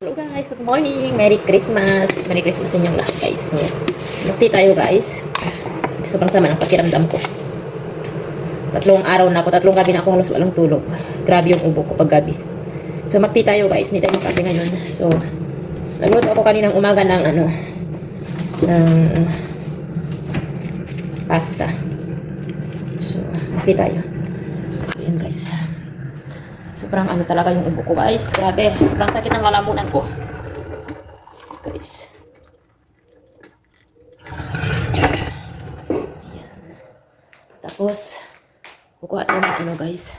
Hello guys, good morning! Merry Christmas! Merry Christmas sa inyong lahat guys. So, magti tayo guys. Sobrang sama ng pakiramdam ko. 3 araw na ako, 3 gabi na ako halos walang tulog. Grabe yung ubo ko pag gabi. So magti tayo guys, hindi tayo magkape ngayon. So, nagluto ako kaninang umaga ng pasta. So, magti tayo. So, yun guys. Sobrang talaga yung ubo ko guys. Grabe. Sobrang sakit ng lalamunan ko. Guys. Ayan. Tapos, kukuha tayo ng guys.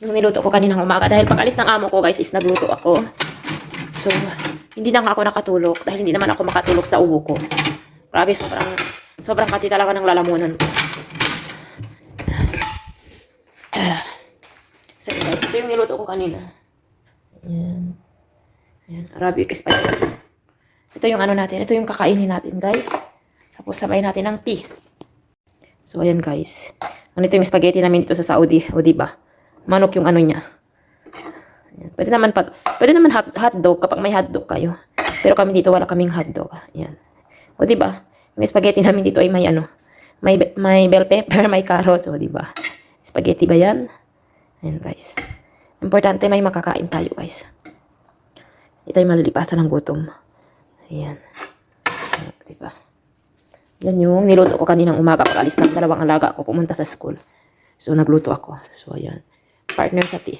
Yung niluto ko kaninang umaga. Dahil pag alis ng amo ko guys is nagluto ako. So, hindi na nga ako nakatulog. Dahil hindi naman ako makatulog sa ubo ko. Grabe. Sobrang kati talaga ng lalamunan ko. So guys, ito yung niluto ko kanina. Ayan. Ayan, Arabic spaghetti. Ito yung natin. Ito yung kakainin natin, guys. Tapos sabay natin ng tea. So ayan, guys. Ito yung spaghetti namin dito sa Saudi. O diba? Manok yung niya. Ayan. Pwede naman hotdog kapag may hotdog kayo. Pero kami dito wala kaming hotdog. Ayan. O diba? Yung spaghetti namin dito ay may may bell pepper, may carrots. O diba? Spaghetti ba yan? Ayan guys. Importante may makakain tayo guys. Hindi tayo malilipasan ng gutom. Ayan. Diba? Yan yung niluto ko kaninang umaga pag alis ng 2 alaga ko pumunta sa school. So nagluto ako. So ayan. Partner sa tea.